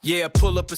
Yeah, pull up a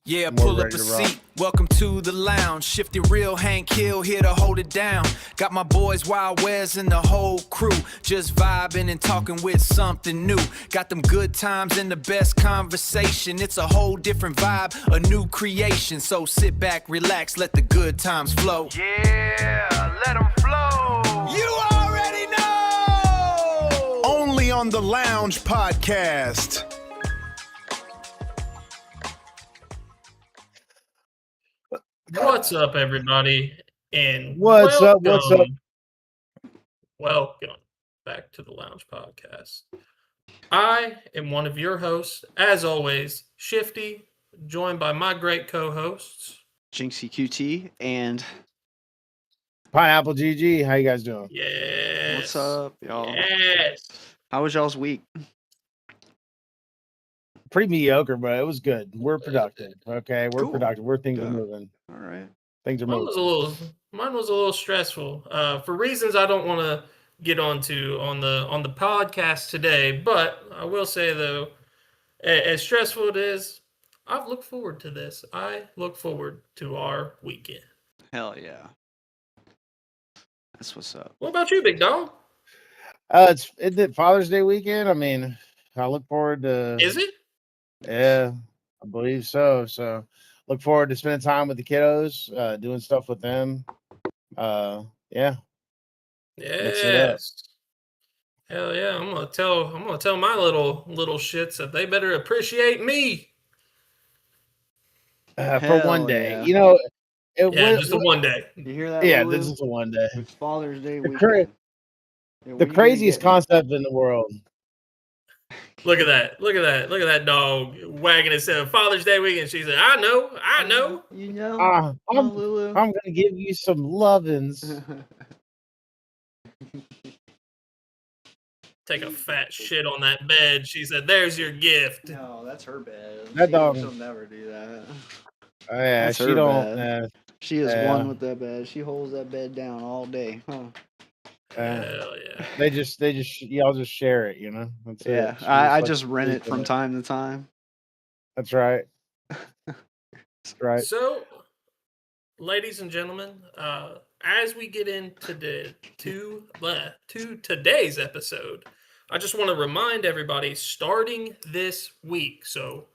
Yeah, More pull up ready a to rock. seat. Welcome to the lounge. Shifty Real Hank Hill here to hold it down. Got my boys Wild Wes and the whole crew. Just vibing and talking with something new. Got them good times and the best conversation. It's a whole different vibe, a new creation. So sit back, relax, let the good times flow. Yeah, let them flow. You already know. Only on the Lounge Podcast. What's up, everybody? And What's up? welcome back to the Lounge Podcast. I am one of your hosts, as always, Shifty, joined by my great co-hosts. Jinxie QT and Pineapple GG. How you guys doing? Yes. what's up, y'all? Yes. How was y'all's week? Pretty mediocre, but it was good. We're productive. Okay, we're Cool. productive. Things are Yeah. moving. All right. Things are Mine moving. was a little stressful for reasons I don't want to get onto on the podcast today. But I will say though, as stressful it is, I've looked forward to this. I look forward to our weekend. Hell yeah. That's what's up. What about you, big dog? Isn't it Father's Day weekend? I mean, I look forward to. Is it? Yeah, I believe so. So, look forward to spending time with the kiddos, doing stuff with them. Yeah. Mix it up. Yes. Hell yeah! I'm gonna tell my little shits that they better appreciate me. For one Hell day, yeah. you know. Yeah, just the one day. You hear that? Yeah, Lulu? this is a one day. It's Father's Day The weekend. cra- Yeah, The what are you craziest gonna concept in the world. Look at that! Look at that dog wagging his tail. Father's Day weekend. She said, "I know." You know? I'm Lulu. gonna give you some lovin's. Take a fat shit on that bed. She said, "There's your gift." No, that's her bed. That dog- She'll never do that. Oh, yeah, That's she her don't. bad. She is Yeah. one with that bed. She holds that bed down all day. Huh? Hell yeah! They just y'all just share it, you know. That's Yeah. it. She I lets just you rent sleep it in from time to time. That's right. That's right. So, ladies and gentlemen, as we get into to today's episode, I just want to remind everybody, starting this week, so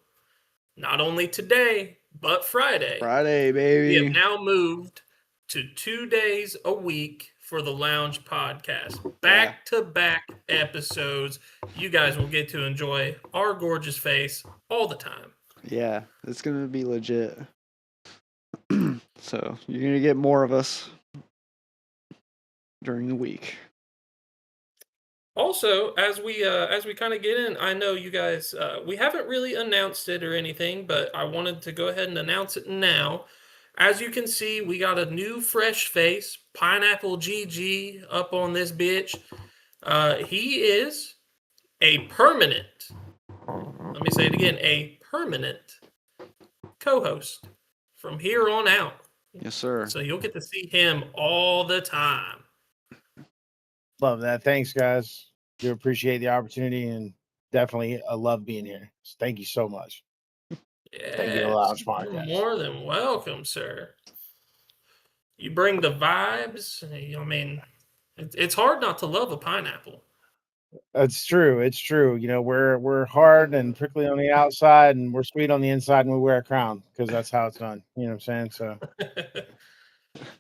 not only today, but Friday, Friday, we baby. have now moved to 2 days a week for the Lounge Podcast. Back-to-back episodes. You guys will get to enjoy our gorgeous face all the time. Yeah, it's gonna be legit. So you're gonna get more of us during the week. Also, as we kind of get in, I know you guys we haven't really announced it or anything, but I wanted to go ahead and announce it now. As you can see, we got a new fresh face, Pineapple GG, up on this bitch. He is a permanent. Let me say it again, a permanent co-host from here on out. Yes, sir. So you'll get to see him all the time. Love that. Thanks, guys. Do appreciate the opportunity and definitely I love being here. So thank you so much. Thank you to Lounge Yes, Podcast. you're more than welcome, sir. You bring the vibes. I mean, it's hard not to love a pineapple. It's true. It's true. You know, we're hard and prickly on the outside, and we're sweet on the inside, and we wear a crown because that's how it's done. You know what I'm saying? So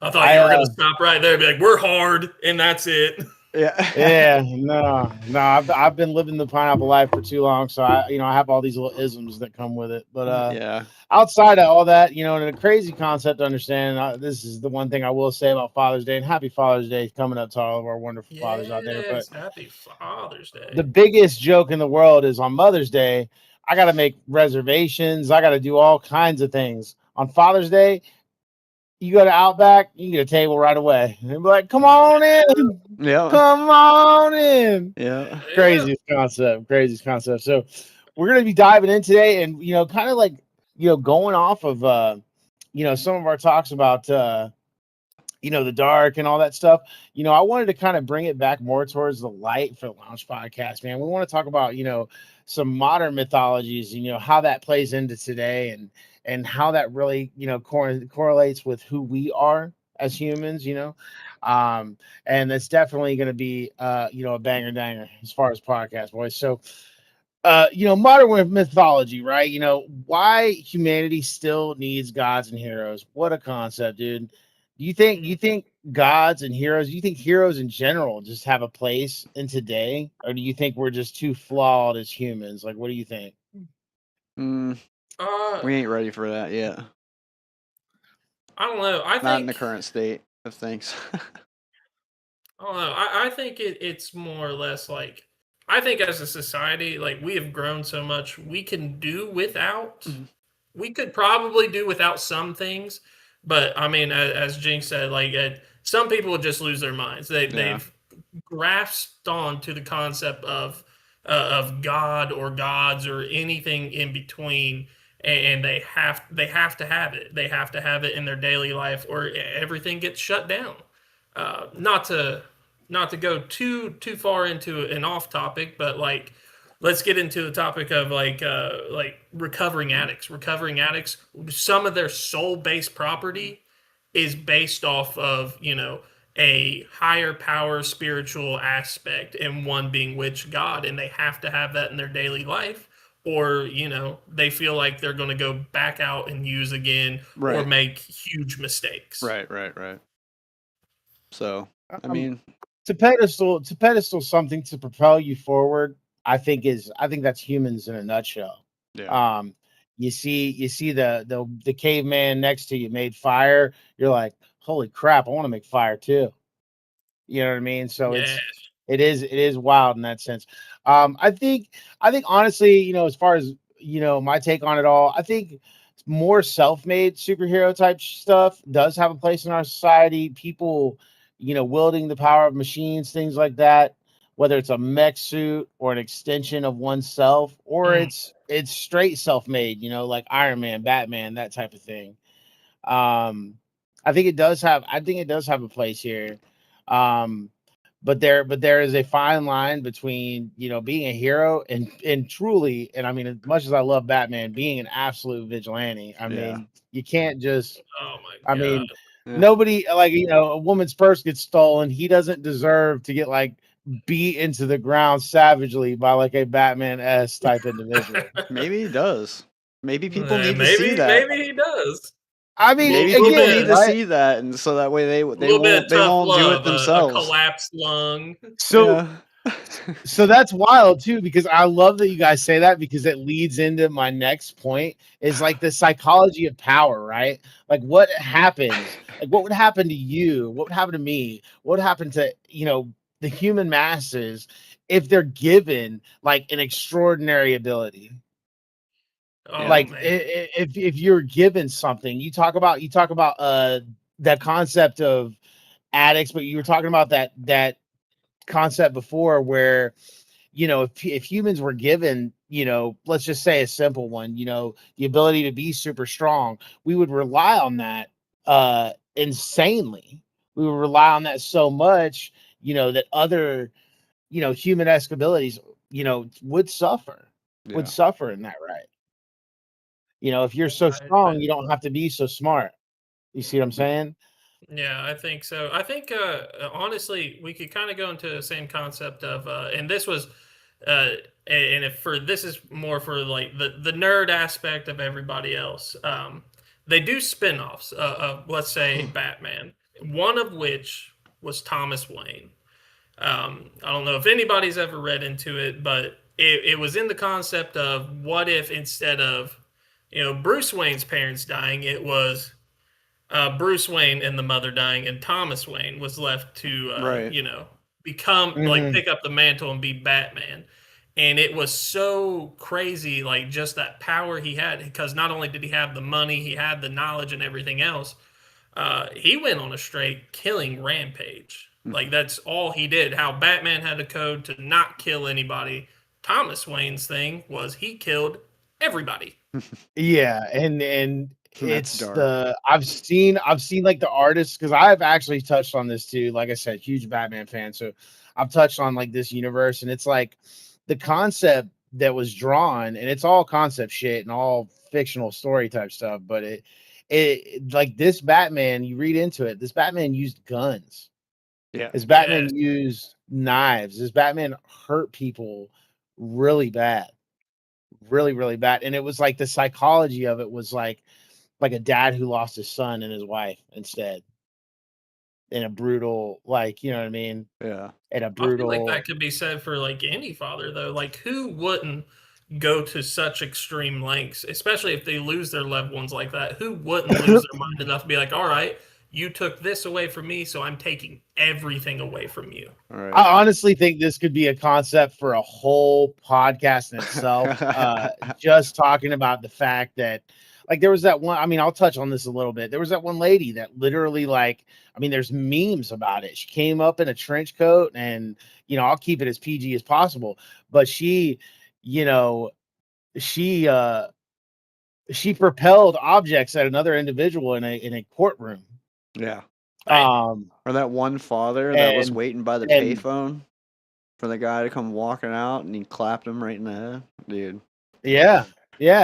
I thought you were going to stop right there and be like, we're hard, and that's it. Yeah. yeah, no. I've been living the pineapple life for too long, so I have all these little isms that come with it. But Yeah. outside of all that, and a crazy concept to understand. This is the one thing I will say about Father's Day, and Happy Father's Day coming up to all of our wonderful fathers out there. But Yes, Happy Father's Day. the biggest joke in the world is on Mother's Day. I got to make reservations. I got to do all kinds of things. On Father's Day, you go to Outback, you can get a table right away. And they'll be like, come on in. Yeah. Come on in. Yeah. Craziest concept. So we're going to be diving in today and, kind of like, going off of, some of our talks about, the dark and all that stuff. I wanted to kind of bring it back more towards the light for the Lounge Podcast, man. We want to talk about, some modern mythologies, you know, how that plays into today, and how that really, you know, correlates with who we are as humans, you know. And it's definitely going to be, you know, a banger danger as far as podcast boys. So, you know, modern mythology, right? You know, why humanity still needs gods and heroes. What a concept, dude. Do you think gods and heroes, do you think heroes in general just have a place in today? Or do you think we're just too flawed as humans? Like, what do you think? Mm, Uh, we ain't ready for that yet. I don't know. Not in the current state of things. I don't know. I think it's more or less like, I think as a society, like we have grown so much, we can do without. Mhm. We could probably do without some things, but I mean, as Jinx said, like some people would just lose their minds. They've grasped on to the concept of God or gods or anything in between, and they have to have it. They have to have it in their daily life, or everything gets shut down. Not to go too far into an off topic, but like let's get into the topic of like recovering addicts. Recovering addicts, some of their soul based property is based off of, you know, a higher power spiritual aspect, and one being which God, and they have to have that in their daily life, or you know they feel like they're going to go back out and use again, or Right. make huge mistakes. Right. So, I Um, mean, to pedestal something to propel you forward, I think that's humans in a nutshell. yeah. You see the caveman next to you made fire. You're like, holy crap, I want to make fire too. You know what I mean? So Yeah. it is wild in that sense. I think honestly, you know, as far as, you know, my take on it all, I think more self-made superhero type stuff does have a place in our society. People, you know, wielding the power of machines, things like that, whether it's a mech suit or an extension of oneself, or Mm. it's straight self-made, you know, like Iron Man, Batman, that type of thing. Um, I think it does have a place here. Um, but there is a fine line between, you know, being a hero and truly, and I mean, as much as I love Batman, being an absolute vigilante. I Yeah. mean, you can't just, Oh my I god. mean, Yeah. nobody, like, you know, a woman's purse gets stolen. He doesn't deserve to get like beat into the ground savagely by like a Batman S type individual. Maybe he does. Maybe people need to see maybe that. maybe he does. I mean, Maybe Little people again, need bit. to right? see that, and so that way they A little bit of they tough won't do it love, a themselves. collapsed lung. So Yeah. So that's wild too, because I love that you guys say that, because it leads into my next point, is like the psychology of power, right? Like what happens, like what would happen to you? What would happen to me? What would happen to, you know, the human masses if they're given like an extraordinary ability? Oh Like man. if you're given something, you talk about that concept of addicts, but you were talking about that concept before where, you know, if humans were given, you know, let's just say a simple one, you know, the ability to be super strong, we would rely on that insanely. We would rely on that so much, you know, that other, you know, human-esque abilities, you know, would Yeah. suffer in that, right? You know, if you're so I strong, you don't have to be so smart. You see what I'm saying? Yeah, I think so. I think honestly, we could kind of go into the same concept of, and this was, and if for this is more for like the nerd aspect of everybody else. They do spin-offs of, let's say, Batman. One of which was Thomas Wayne. I don't know if anybody's ever read into it, but it was in the concept of what if instead of, you know, Bruce Wayne's parents dying, it was Bruce Wayne and the mother dying, and Thomas Wayne was left to, Right. you know, become like Mhm. pick up the mantle and be Batman. And it was so crazy, like just that power he had, because not only did he have the money, he had the knowledge and everything else. He went on a straight killing rampage. Like that's all he did. How Batman had a code to not kill anybody. Thomas Wayne's thing was he killed everybody. Yeah, and That's it's dark. I've seen like the artists, because I've actually touched on this too. Like I said, huge Batman fan, so I've touched on like this universe, and it's like the concept that was drawn, and it's all concept shit and all fictional story type stuff, but it like this Batman, you read into it, this Batman used guns. Yeah. His Batman used knives. His Batman hurt people really bad. Really, really bad. And it was like the psychology of it was like a dad who lost his son and his wife instead. In a brutal, like, you know what I mean? Yeah. In a I feel like brutal that could be said for like any father though. Like who wouldn't go to such extreme lengths, especially if they lose their loved ones like that? Who wouldn't lose their mind enough to be like, all right, you took this away from me, so I'm taking everything away from you. All right. I honestly think this could be a concept for a whole podcast in itself. Just talking about the fact that, like, there was that one. I mean, I'll touch on this a little bit. There was that one lady that literally, like, I mean, there's memes about it. She came up in a trench coat, and I'll keep it as PG as possible. But she, she propelled objects at another individual in a courtroom. Yeah. Or that one father that was waiting by the payphone for the guy to come walking out, and he clapped him right in the head, dude. Yeah,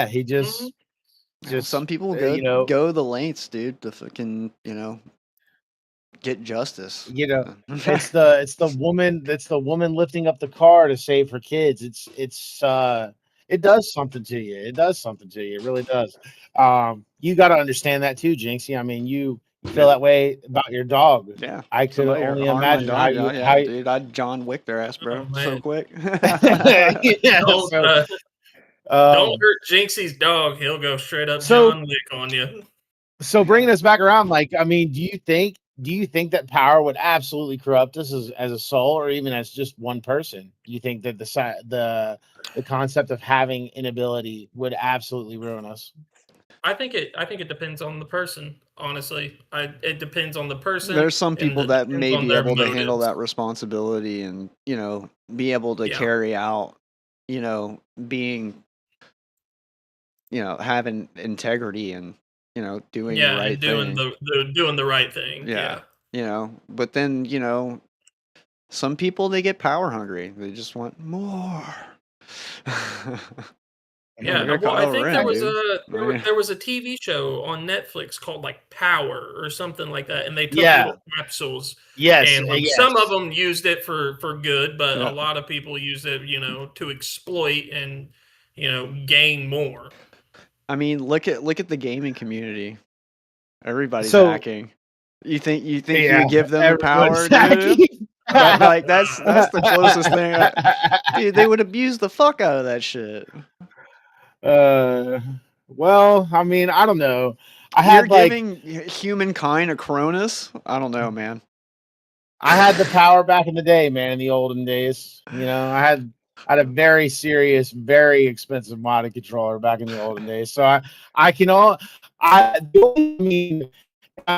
he just some people go the lengths, dude, to fucking get justice. It's the woman lifting up the car to save her kids. It does something to you. It does something to you. It really does. You got to understand that too, Jinxie. I mean, you feel that way about your dog. Yeah, I could only imagine how you. Dude, I'd John Wick their ass, bro, so quick. Don't hurt Jinxie's dog. He'll go straight up John Wick on you. So bringing us back around, like, I mean, do you think that power would absolutely corrupt us as a soul, or even as just one person? Do you think that the concept of having an ability would absolutely ruin us? I think it depends on the person. Honestly, it depends on the person. There's some people that may be able to handle that responsibility and be able to carry out, being, having integrity and doing the right thing. Doing the right thing. Yeah. But then some people, they get power hungry. They just want more. Yeah, well, I think there was a TV show on Netflix called like Power or something like that, and they took little capsules. Yes, and some of them used it for good, but a lot of people use it, to exploit and gain more. I mean, look at the gaming community. Everybody's hacking. You think you would give them the power, dude? That's the closest thing. Dude, they would abuse the fuck out of that shit. Well, I mean, I don't know. You're giving humankind a Cronus? I don't know, man. I had the power back in the day, man, in the olden days. I had a very serious, very expensive modded controller back in the olden days. So I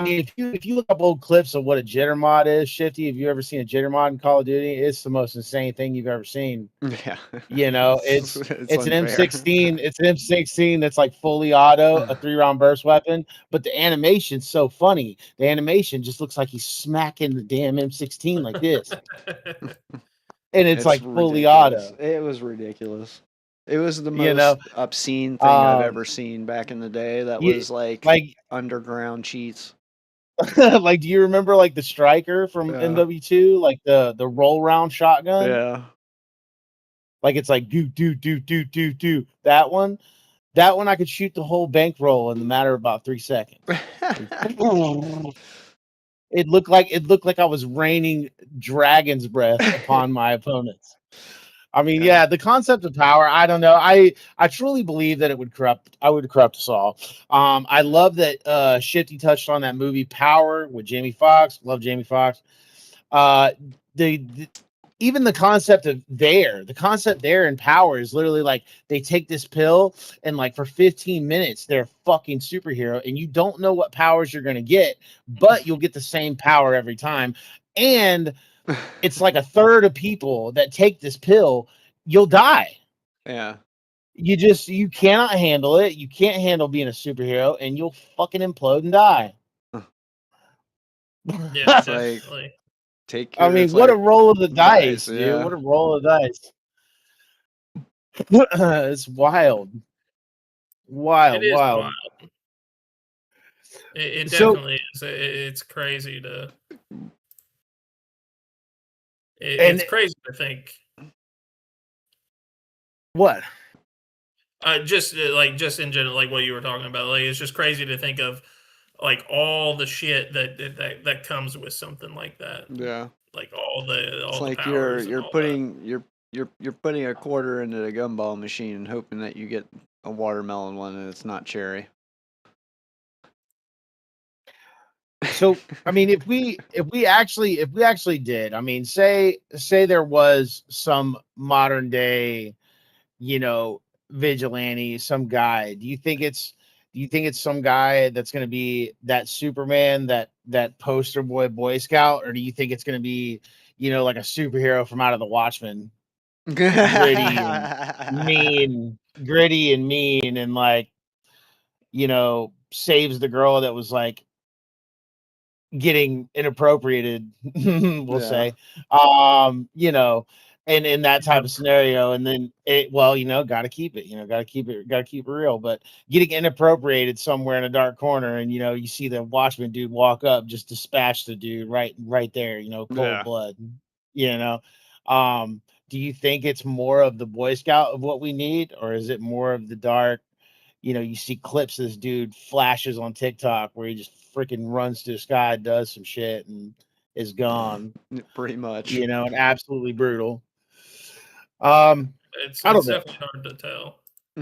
mean, if you look up old clips of what a jitter mod is, Shifty, have you ever seen a jitter mod in Call of Duty? It's the most insane thing you've ever seen. Yeah. It's an M16. It's an M16 that's like fully auto, a 3-round burst weapon. But the animation's so funny. The animation just looks like he's smacking the damn M16 like this. And it's like fully auto. It was ridiculous. It was the most obscene thing I've ever seen back in the day. That was like underground cheats. Like, do you remember like the Striker from MW2, like the roll round shotgun? Yeah. Like it's like do. That one I could shoot the whole bankroll in the matter of about 3 seconds. It looked like I was raining dragon's breath upon my opponents. I mean, the concept of power, I don't know. I truly believe that it would corrupt us all. I love that Shifty touched on that movie Power with Jamie Foxx. Love Jamie Foxx. Even the concept there in Power is literally like they take this pill and like for 15 minutes they're a fucking superhero, and you don't know what powers you're gonna get, but you'll get the same power every time. And it's like a third of people that take this pill, you'll die. Yeah. You cannot handle it. You can't handle being a superhero, and you'll fucking implode and die. Yeah, definitely. What a roll of the dice, dude. What a roll of the dice. It's wild. It is wild. It definitely is. It's crazy to. It's crazy to think. What? Just in general, like what you were talking about, like it's just crazy to think of, like all the shit that comes with something like that. Yeah, like all it's the like powers you're putting you're putting a quarter into the gumball machine and hoping that you get a watermelon one and it's not cherry. So I mean, if we actually did, I mean, say there was some modern day, vigilante, some guy. Do you think it's some guy that's going to be that Superman, that poster boy Scout, or do you think it's going to be, like a superhero from out of the Watchmen, gritty and mean, and like, saves the girl that was like getting inappropriated, we'll say, and in that type of scenario, and then gotta keep it real, but getting inappropriated somewhere in a dark corner, and you see the Watchman dude walk up, just dispatch the dude right there, cold blood, do you think it's more of the Boy Scout of what we need, or is it more of the dark? You see clips of this dude flashes on TikTok where he just freaking runs to the sky, does some shit, and is gone. Pretty much. And absolutely brutal. It's I don't know. definitely hard to tell.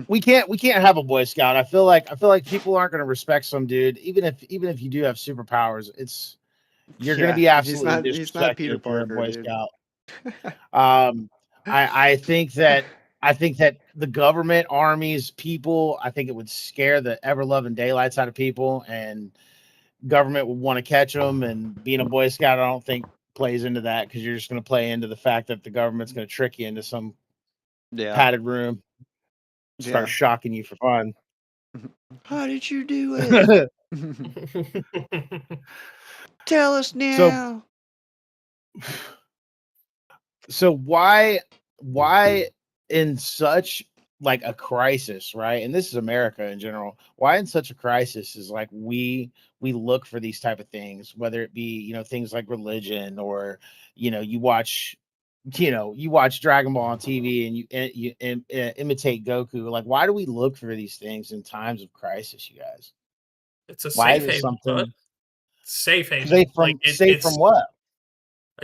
We can't have a Boy Scout. I feel like people aren't going to respect some dude, even if you do have superpowers. You're going to be absolutely disrespected. He's not Peter Parker, Boy dude. Scout. I think that the government, armies, people, I think it would scare the ever loving daylights out of people, and government would want to catch them. And being a Boy Scout, I don't think plays into that, because you're just going to play into the fact that the government's going to trick you into some padded room, start shocking you for fun. How did you do it? Tell us now. So why in such like a crisis, right? And this is America in general. Why in such a crisis is like we look for these type of things, whether it be, things like religion, or, you watch Dragon Ball on TV, and you imitate Goku. Like, why do we look for these things in times of crisis, you guys? It's a safe haven. But safe haven. Safe from what?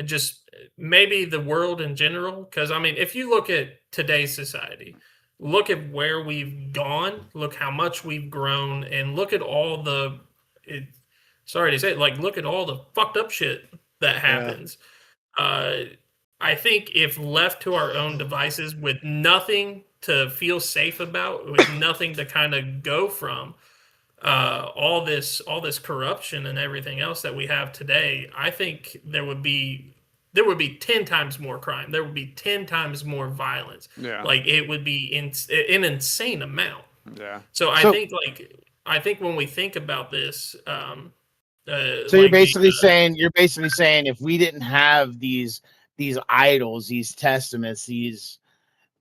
Just maybe the world in general. Because I mean, if you look at today's society, look at where we've gone, look how much we've grown, and look at all the sorry to say it, like look at all the fucked up shit that happens. I think if left to our own devices, with nothing to feel safe about, with nothing to kind of go from, all this corruption and everything else that we have today, I think there would be 10 times more crime. There would be 10 times more violence. Yeah. Like it would be an insane amount. Yeah. So I think when we think about this, so you're basically saying if we didn't have these idols, these testaments, these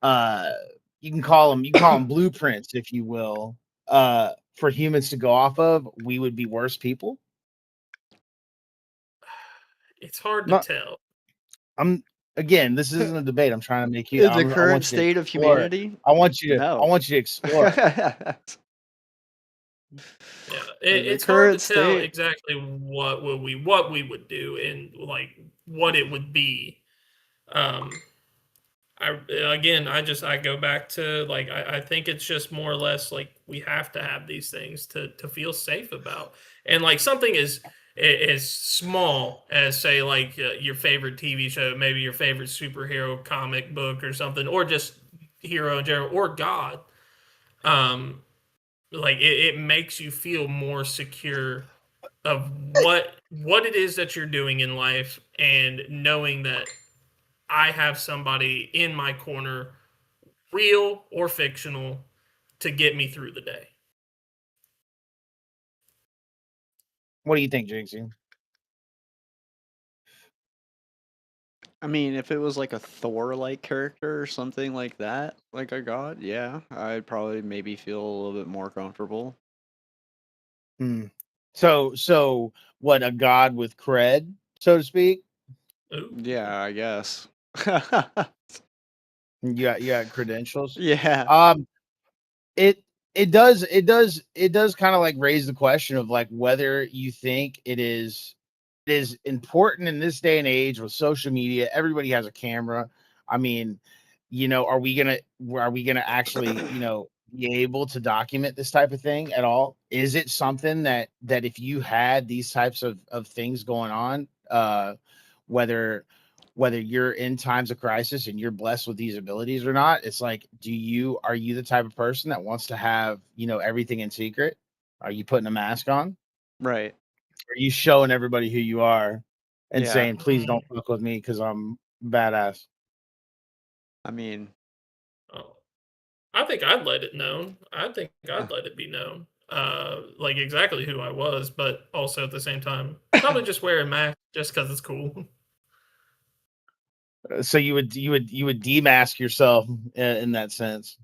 you can call them blueprints, if you will, for humans to go off of, we would be worse people. It's hard to tell. Again, this isn't a debate. I'm trying to make you the current state of humanity. I want you to explore. Yeah, it's hard to tell exactly what we would do, and like what it would be. I go back to like I think it's just more or less like we have to have these things to feel safe about, and like something is as small as, say, like your favorite TV show, maybe your favorite superhero comic book or something, or just hero in general, or God. Like it makes you feel more secure of what it is that you're doing in life, and knowing that I have somebody in my corner, real or fictional, to get me through the day. What do you think, Jinxie? I mean, if it was like a Thor-like character or something like that, like a god, yeah, I'd probably maybe feel a little bit more comfortable. Hmm. So what, a god with cred, so to speak? Ooh. Yeah, I guess. You got credentials. Yeah. It it does kind of like raise the question of like whether you think it is important in this day and age with social media. Everybody has a camera. I mean, are we gonna actually, be able to document this type of thing at all? Is it something that if you had these types of things going on, whether you're in times of crisis and you're blessed with these abilities or not, it's like, are you the type of person that wants to have, everything in secret? Are you putting a mask on? Right. Are you showing everybody who you are and Yeah. saying, please don't fuck with me because I'm badass? I mean, Oh, I think I'd let it known. I think I'd let it be known, like exactly who I was, but also at the same time, probably just wear a mask just because it's cool. So you would demask yourself in that sense.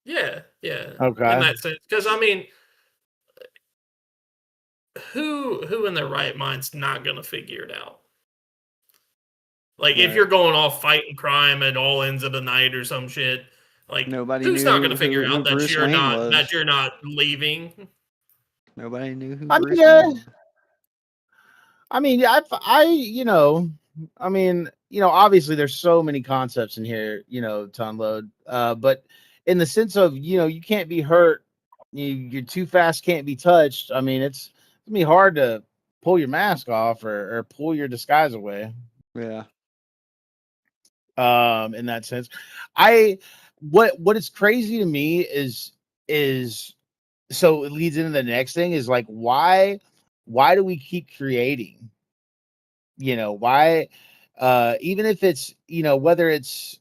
Yeah, yeah. In Okay. that sense, because I mean, who in their right mind's not gonna figure it out? Like if Right. you're going off fighting crime at all ends of the night or some shit, like nobody who's not knew gonna figure who out Bruce Wayne was. that you're not leaving? Nobody knew who I Bruce mean, Wayne was. I mean, obviously there's so many concepts in here, to unload. But in the sense of, you can't be hurt, you're too fast, can't be touched. I mean, it's gonna be hard to pull your mask off or pull your disguise away. Yeah. In that sense, I what is crazy to me is so it leads into the next thing is like why do we keep creating? Why even if it's, whether it's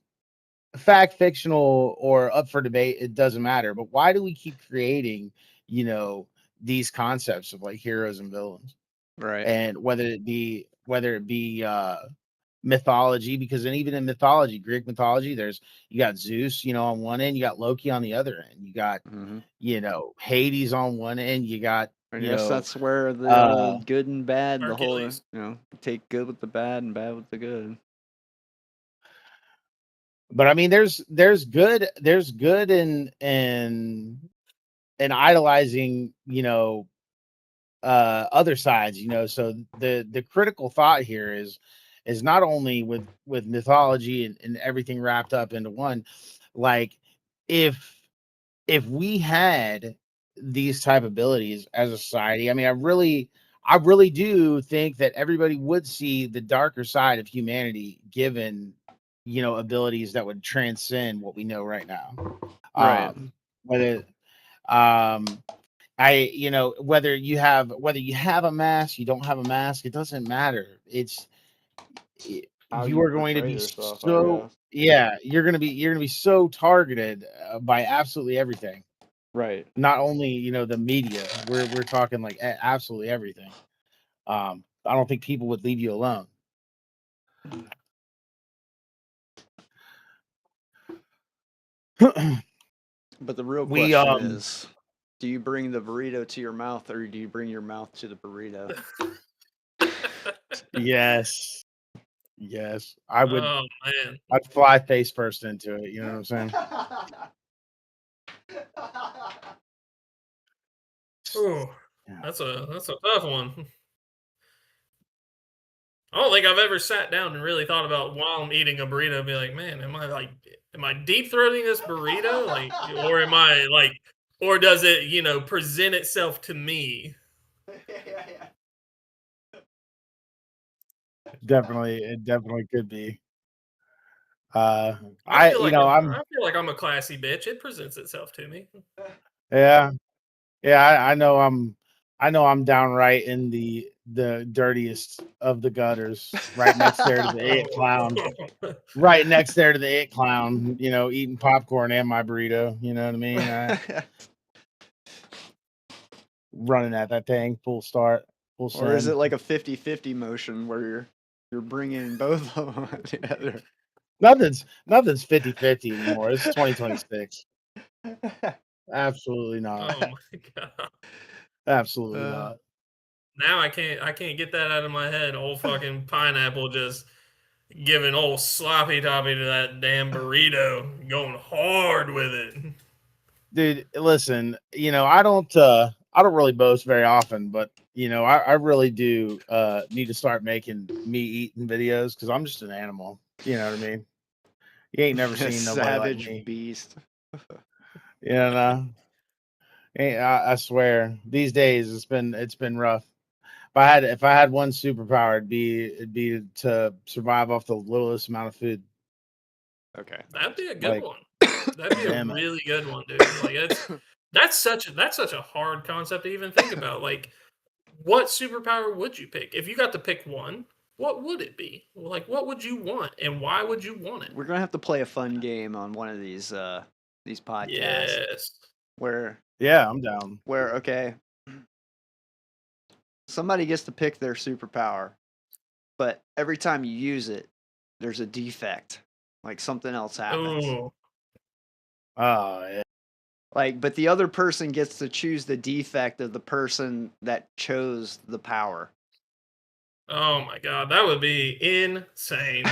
fact, fictional, or up for debate, it doesn't matter, but why do we keep creating, you know these concepts of like heroes and villains? Right. And whether it be mythology, because then even in mythology, Greek mythology, you got Zeus, on one end, you got Loki on the other end, you got Mm-hmm. Hades on one end, you got I guess that's where the uh good and bad, the whole, Hercules. take good with the bad and bad with the good. but I mean there's good in idolizing, other sides, so the critical thought here is not only with mythology and everything wrapped up into one, like if we had these type abilities as a society, I mean, I really do think that everybody would see the darker side of humanity, given abilities that would transcend what we know right now. Right. Whether whether you have a mask, you don't have a mask, it doesn't matter. How You you are going to portray be yourself, I so, guess. yeah, you're going to be so targeted by absolutely everything. Right. Not only, the media, we're talking like absolutely everything. I don't think people would leave you alone. But the real We question is, do you bring the burrito to your mouth or do you bring your mouth to the burrito? Yes, I would. Oh man. I'd fly face first into it. You know what I'm saying? Ooh, Yeah. that's a tough one. I don't think I've ever sat down and really thought about while I'm eating a burrito, be like, man, am I deep throating this burrito? Like, or am I like, or does it, present itself to me? Definitely, it definitely could be. I I feel you like know I'm, I'm I feel like I'm a classy bitch. It presents itself to me. Yeah, yeah. I know I'm downright in the dirtiest of the gutters, right next there to the it clown. Right next there to the it clown, eating popcorn and my burrito. You know what I mean? Running at that thing, full start, full Or is send. it like a 50-50 motion where You're bringing both of them together. Nothing's 50-50 anymore. It's 2026. Absolutely not. Oh my god. Absolutely not. Now I can't get that out of my head. Old fucking Pineapple just giving old sloppy toppy to that damn burrito, going hard with it. Dude, listen, I don't really boast very often, but I really do need to start making me eating videos because I'm just an animal. You know what I mean? You ain't never seen nobody savage like me. beast. I swear, these days it's been rough. If I had one superpower, it'd be to survive off the littlest amount of food. Okay, that'd be a good one. That'd be a really good one, dude. Like that's such a hard concept to even think about. Like, what superpower would you pick if you got to pick one? What would it be? Like, what would you want, and why would you want it? We're gonna have to play a fun game on one of these podcasts. Yes. Yeah, I'm down. Okay, somebody gets to pick their superpower, but every time you use it, there's a defect. Like something else happens. Ooh. Oh, yeah. But the other person gets to choose the defect of the person that chose the power. Oh my god, that would be insane.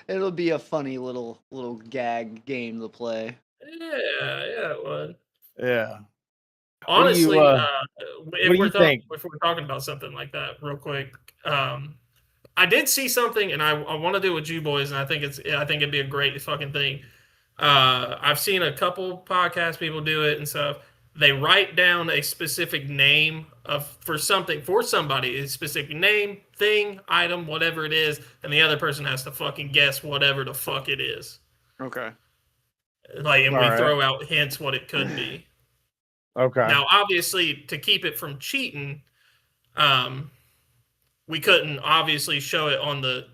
It'll be a funny little gag game to play. Yeah, it would. Yeah. Honestly, if we're talking about something like that, real quick, I did see something, and I want to do it with you boys, and I think it'd be a great fucking thing. I've seen a couple podcast people do it and stuff. They write down a specific name for somebody, a specific name, thing, item, whatever it is, and the other person has to fucking guess whatever the fuck it is. Okay. And we throw out hints what it could be. Okay. Now, obviously, to keep it from cheating, we couldn't obviously show it on the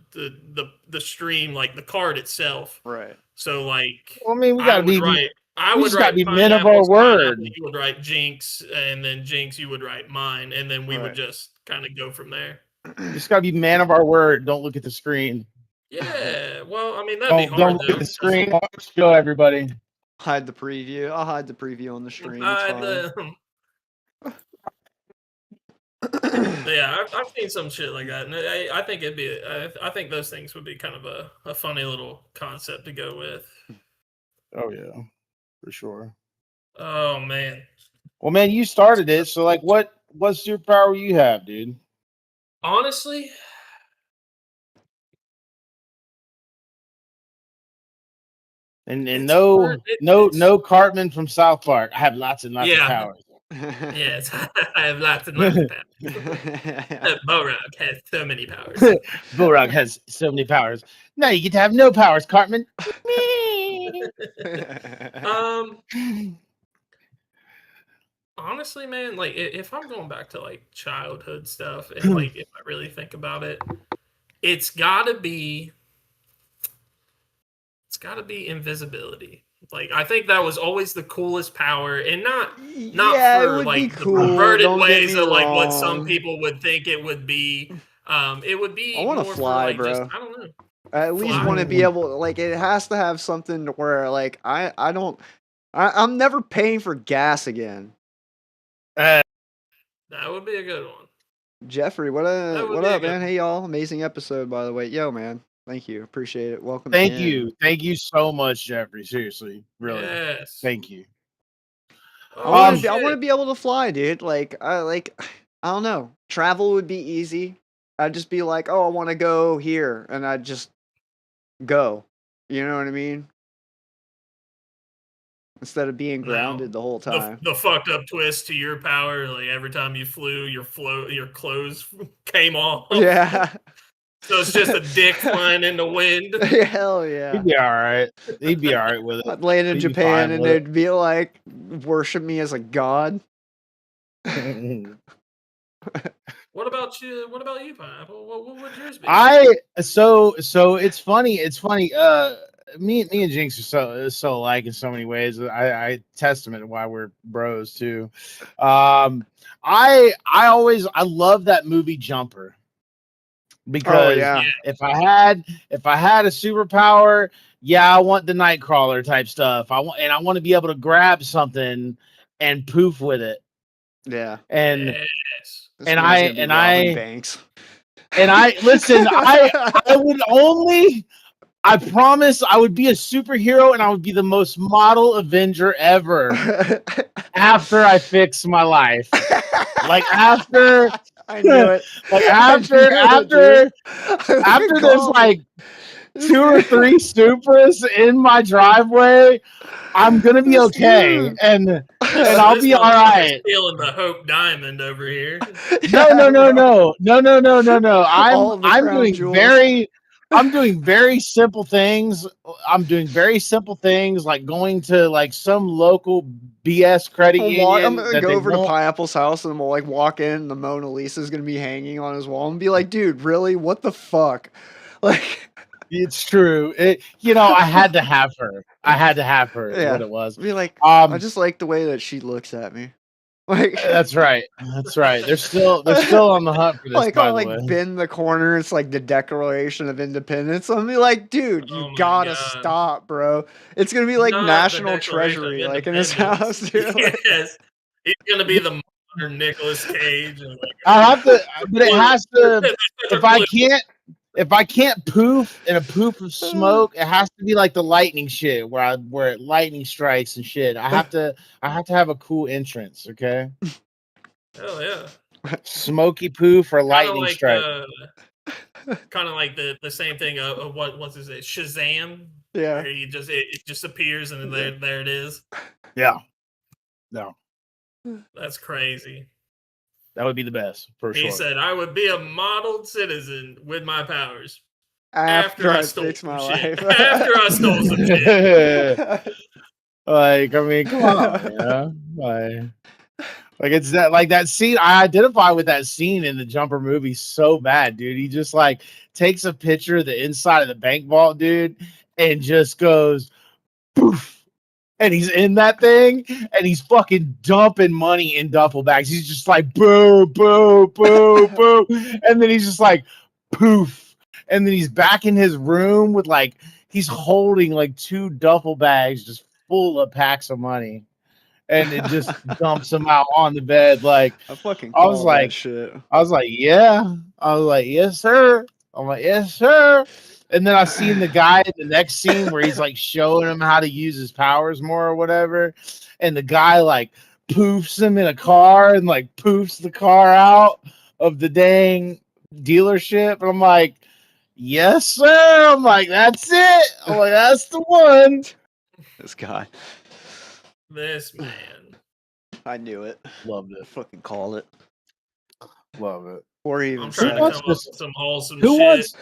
stream, like the card itself. Right. So, like, we gotta be right. I would write men of our word. You would write Jinx, and then Jinx, you would write mine, and then we would just kind of go from there. You just gotta be man of our word. Don't look at the screen. Yeah, well, I mean that'd be hard. Don't look at the screen. Show everybody. Hide the preview. I'll hide the preview on the stream. Yeah, I've seen some shit like that, and I think I think those things would be kind of a funny little concept to go with. Oh yeah, for sure. Oh man. Well, man, you started it, so like, what superpower you have, dude? Honestly, and no Cartman from South Park. I have lots and lots of powers. Yes, I have lots and lots of powers. Bo-Rog has so many powers. Bo-Rog has so many powers. Now you get to have no powers, Cartman. Honestly, man, like if I'm going back to like childhood stuff, and like if I really think about it, it's gotta be invisibility. Like, I think that was always the coolest power, and not for like the perverted ways of like what some people would think it would be. It would be. I want to fly, bro. I don't know. I at least want to be able, like, it has to have something where, like, I'm never paying for gas again. That would be a good one. Jeffrey, what up, man? Hey, y'all! Amazing episode, by the way. Yo, man. Thank you. Appreciate it. Welcome. Thank you. Thank you so much, Jeffrey. Seriously. Really. Yes. Thank you. I want to be able to fly, dude. I don't know. Travel would be easy. I'd just be like, oh, I want to go here. And I'd just go. You know what I mean? Instead of being grounded the whole time. The fucked up twist to your power, like every time you flew, your clothes came off. Yeah. So it's just a dick flying in the wind. Hell yeah. He'd be all right. He'd be all right with it. I'd land in Japan and they'd be like, worship me as a god. What about you? What about you, Pineapple? What would yours be? So it's funny. It's funny. me and Jinx are so alike in so many ways. I testament to why we're bros too. I love that movie Jumper because if I had a superpower, I want the Nightcrawler type stuff. I want to be able to grab something and poof with it. Yeah. And yes. Banks. And I listen, I promise I would be a superhero and I would be the most model Avenger ever after I fix my life. Like after I knew it. Like after there's like 2 or 3 supers in my driveway, I'm gonna be okay, and I'll be all right. Stealing the Hope Diamond over here. No. I'm doing very simple things. Like going to like some local BS credit union. I'm gonna go over to Pineapple's house and we'll like walk in. And the Mona Lisa is gonna be hanging on his wall and be like, "Dude, really? What the fuck?" Like. It's true. I had to have her. Yeah. What it was. Be like, I just like the way that she looks at me. Like that's right. They're still on the hunt for this. Like I'll like bend the corner. It's like the Declaration of Independence. I'll be like, dude, you gotta stop, bro. It's gonna be like National Treasury, like in his house. Dude. Yes, he's gonna be the modern Nicolas Cage. And I have to, but it has to. If I can't poof in a poof of smoke, it has to be like the lightning shit where lightning strikes and shit. I have to have a cool entrance, okay? Hell yeah. Smoky poof or lightning strike. Kind of like the same thing of what's his name? Shazam. Yeah. Where it just appears and there it is. Yeah. No. That's crazy. That would be the best, for sure. He said, I would be a modeled citizen with my powers. After I fix my life. After I stole some shit. Like, I mean, come on, Like it's that scene. I identify with that scene in the Jumper movie so bad, dude. He just like takes a picture of the inside of the bank vault, dude, and just goes poof. And he's in that thing, and he's fucking dumping money in duffel bags. He's just like, boo, boo, boo, boo. And then he's just like, poof. And then he's back in his room with like, he's holding like 2 duffel bags just full of packs of money. And it just dumps them out on the bed. Like, I was like, shit. I was like, yeah. I was like, yes, sir. I'm like, yes, sir. And then I seen the guy in the next scene where he's like showing him how to use his powers more or whatever. And the guy like poofs him in a car and like poofs the car out of the dang dealership. And I'm like, yes, sir. I'm like, that's it. I'm like, that's the one. This guy. This man. I knew it. Loved it. Fucking called it. Love it. Or even I'm trying to come up with some wholesome shit.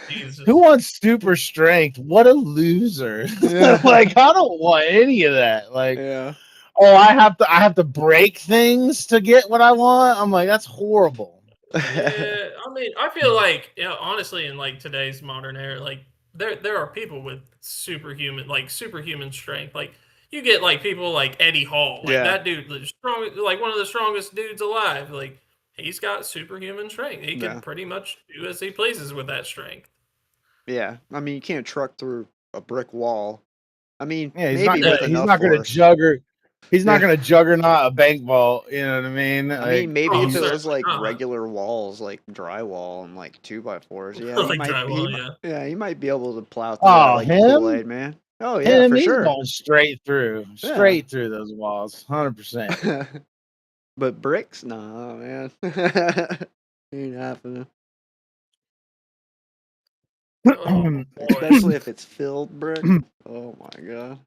Who wants super strength? What a loser. Yeah. Like, I don't want any of that. Like, yeah. Oh, I have to break things to get what I want. I'm like, that's horrible. Yeah, I mean, I feel like, honestly, in like today's modern era, like there are people with superhuman strength. Like you get like people like Eddie Hall, like that dude, like one of the strongest dudes alive. Like he's got superhuman strength. He can pretty much do as he pleases with that strength. Yeah, I mean, you can't truck through a brick wall. I mean, he's not going to jugger. He's not going to juggernaut a bank vault. You know what I mean? I mean, maybe if it was like regular walls, like drywall and like 2x4s, he might be able to plow through like Kool-Aid, man. Oh yeah, for he's sure. Going straight through those walls, 100%. But bricks, nah, man, ain't happening. Especially if it's filled brick. Oh my god.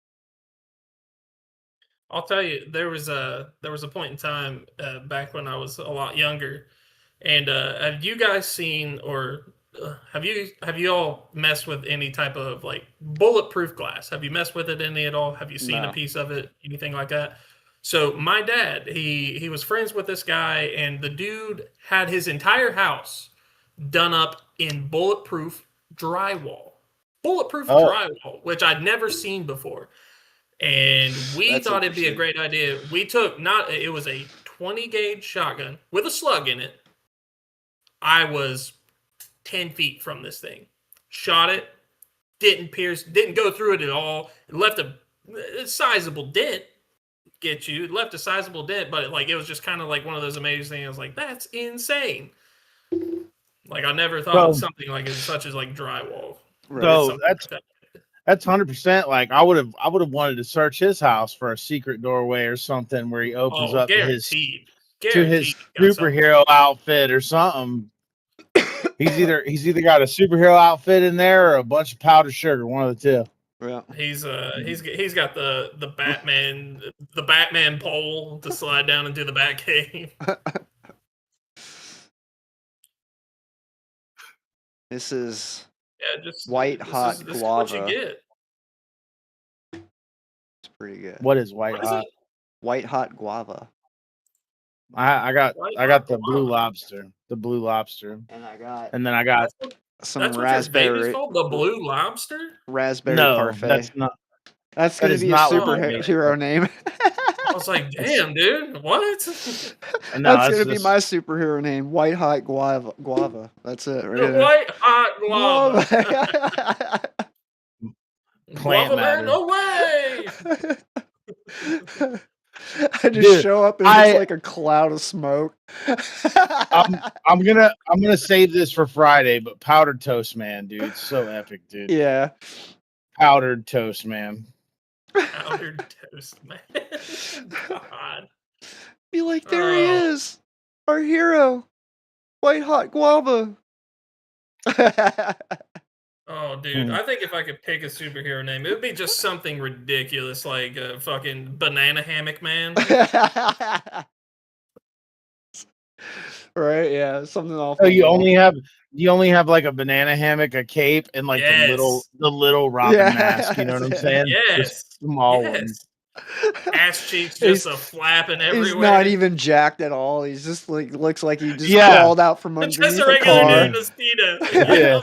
I'll tell you, there was a point in time back when I was a lot younger, and have you guys seen or have you all messed with any type of like bulletproof glass? Have you messed with it any at all? Have you seen a piece of it, anything like that? So my dad, he was friends with this guy, and the dude had his entire house done up in bulletproof drywall. bulletproof drywall, which I'd never seen before. And we thought it'd be a great idea. We took it was a 20 gauge shotgun with a slug in it. I was 10 feet from this thing. Shot it, didn't go through it at all. It left a sizable dent. It left a sizable dent, but it was just kind of like one of those amazing things. I was like, that's insane. Like, I never thought of something like it, such as like drywall. So that's 100%. Like, I would have wanted to search his house for a secret doorway or something where he opens up to his superhero outfit or something. He's either got a superhero outfit in there or a bunch of powdered sugar, one of the two. Yeah. He's got the Batman pole to slide down into the Batcave. This is just white hot this guava. Is what you get. It's pretty good. What is white hot? White hot guava. I got the blue lobster. The blue lobster. And then I got some raspberry. Called the blue lobster? Raspberry parfait. That's not. That's going to be a superhero name. I was like, damn, dude, what? No, that's going to be my superhero name. White hot guava. That's it. Right there. White hot guava. Plant matter. Away! I just show up and it's like a cloud of smoke. I'm gonna save this for Friday, but powdered toast man, dude, so epic, dude. Yeah, powdered toast man. Powdered toast man. God. Be like, there he is, our hero, White Hot Guava. Oh, dude, I think if I could pick a superhero name, it would be just something ridiculous like a fucking Banana Hammock Man. Right? Yeah, something awful. So you only have like a banana hammock, a cape, and like the little Robin mask. You know what I'm saying? Yes, just small ones. Ass cheeks just a flapping everywhere. He's not even jacked at all. He's just like looks like he just crawled out from underneath just a regular car. Mosquito. Yeah.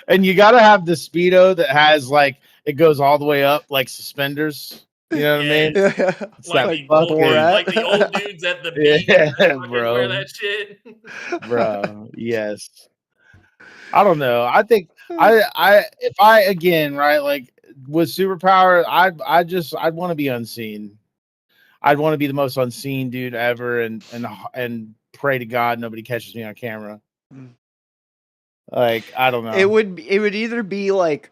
And you gotta have the Speedo that has like it goes all the way up like suspenders. You know what I mean? It's like the old dudes at the beach. Yeah, bro. Wear that shit. Bro, yes. I don't know. I think if I again, right, like with superpower, I'd want to be unseen. I'd want to be the most unseen dude ever and pray to God nobody catches me on camera. Like, I don't know. It would either be like,